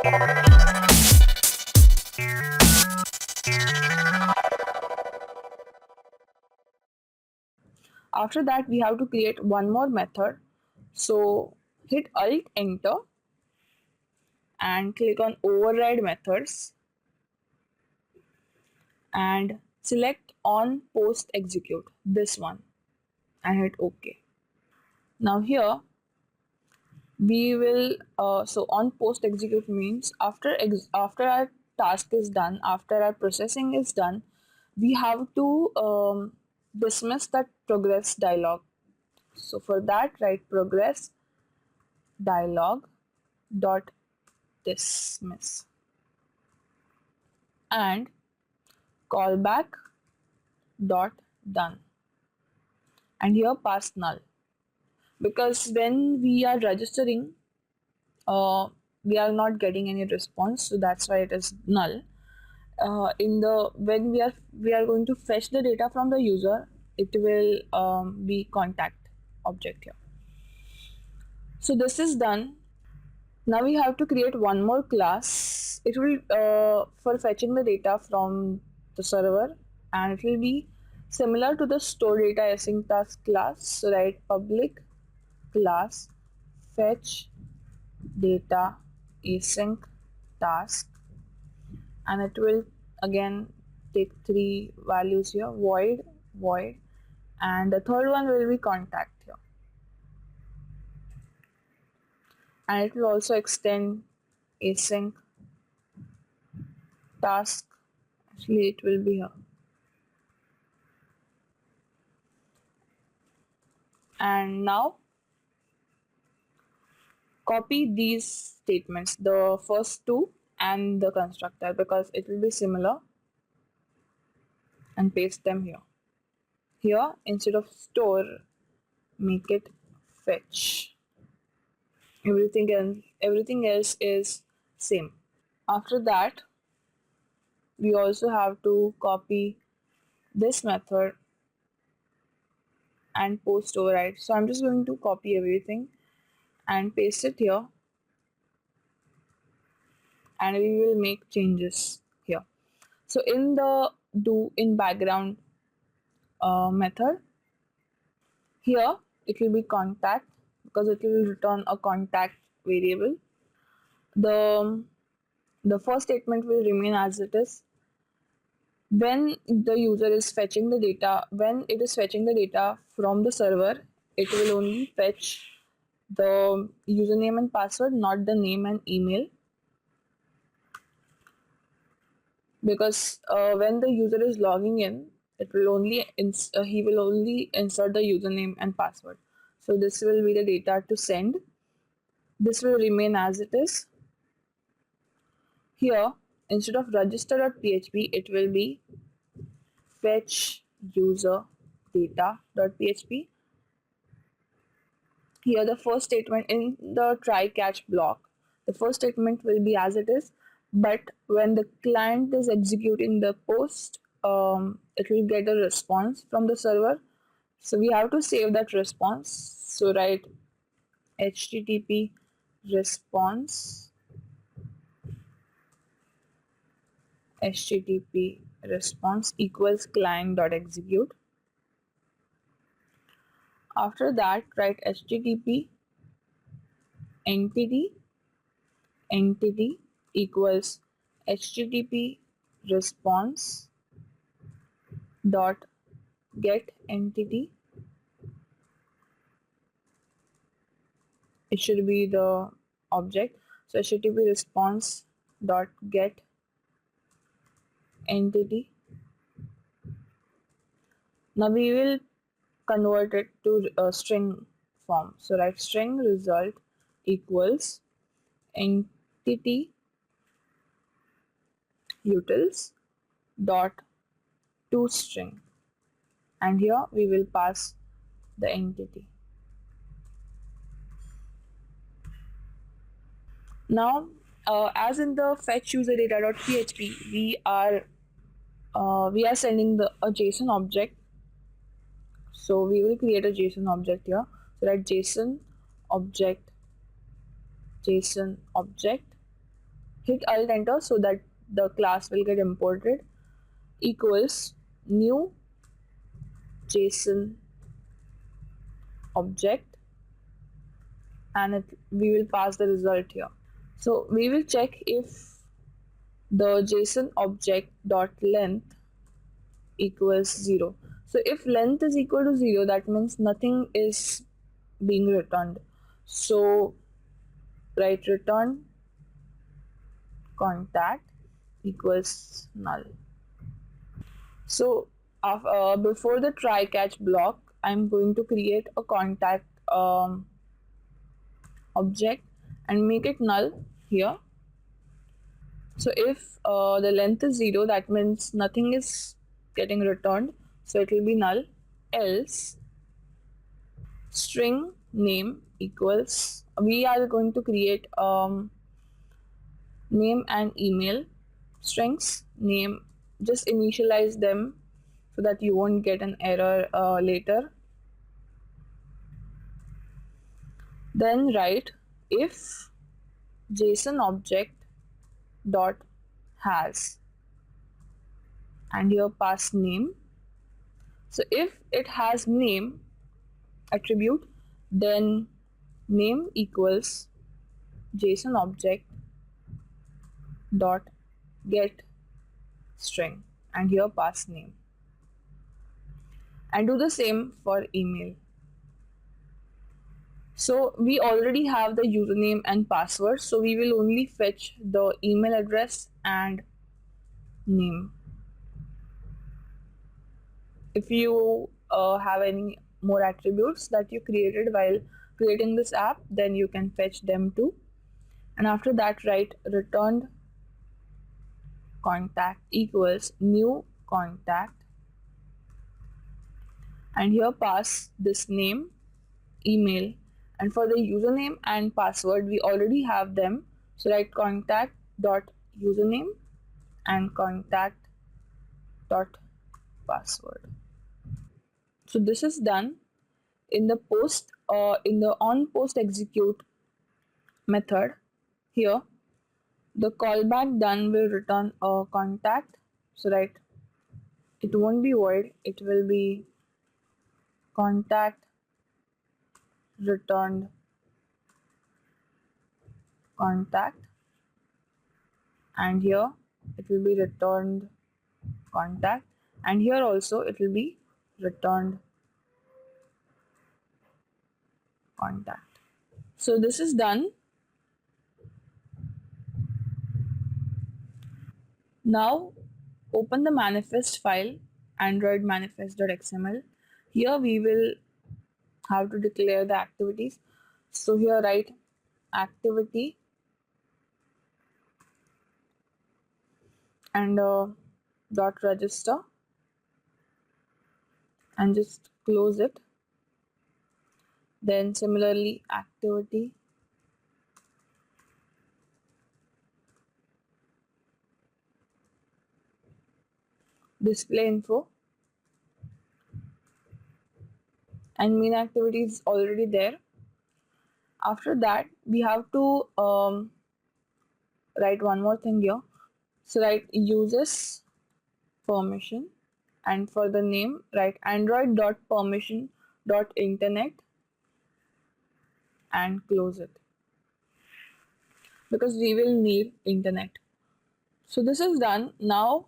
After that, we have to create one more method. So hit Alt Enter and click on Override Methods and select On Post Execute, this one, and hit OK. Now here we will so on post execute means after our task is done, after our processing is done, we have to dismiss that progress dialog. So for that, write progress dialog dot dismiss and callback dot done, and here pass null, because when we are registering uh, we are not getting any response, so that's why it is null. In the when we are going to fetch the data from the user, it will be contact object here. So this is done. Now we have to create one more class. It will for fetching the data from the server, and it will be similar to the store data async task class. So write public class fetch data async task, and it will again take three values here: void, and the third one will be contact here, and it will also extend async task. Actually it will be here, and now copy these statements, the first two and the constructor, because it will be similar, and paste them here. Here instead of store, make it fetch. Everything else is same. After that, we also have to copy this method and post override. So I'm just going to copy everything and paste it here, and we will make changes here. So in the do in background method, here it will be contact, because it will return a contact variable. The first statement will remain as it is. When the user is fetching the data, when it is fetching the data from the server, it will only fetch the username and password, not the name and email, because when the user is logging in, it will only he will only insert the username and password. So this will be the data to send. This will remain as it is. Here instead of register.php, it will be fetch user data.php. Here the first statement in the try catch block, the first statement will be as it is, but when the client is executing the post, it will get a response from the server. So we have to save that response. So write http response equals client.execute. After that, write http entity equals http response dot get entity. It should be the object. So http response dot get entity. Now we will convert it to a string form. So write string result equals entity utils dot toString, and here we will pass the entity. Now as in the fetch user data.php, we are sending a JSON object. So we will create a JSON object here. So that JSON object hit alt enter so that the class will get imported, equals new JSON object, and we will pass the result here. So we will check if the JSON object dot length equals 0. So if length is equal to 0, that means nothing is being returned. So write return contact equals null. So before the try catch block, I'm going to create a contact object and make it null here. So if the length is 0, that means nothing is getting returned, so it will be null. Else string name equals, we are going to create name and email strings. Name, just initialize them so that you won't get an error later. Then write if JSON object dot has, and here pass name. So if it has name attribute, then name equals JSON object dot get string, and here pass name. And do the same for email. So we already have the username and password, so we will only fetch the email address and name. If you have any more attributes that you created while creating this app, then you can fetch them too. And after that, write returned contact equals new contact, and here pass this name, email, and for the username and password we already have them, so write contact dot username and contact dot password. So this is done. In the on post execute method, here the callback done will return a contact. So write, it won't be void, it will be contact returned contact, and here it will be returned contact, and here also it will be returned contact. So this is done. Now open the manifest file, android manifest.xml. Here we will have to declare the activities. So here write activity and dot register, and just close it. Then similarly activity display info, and main activity is already there. After that we have to write one more thing here. So write uses permission, and for the name write android.permission.internet and close it, because we will need internet. So this is done. Now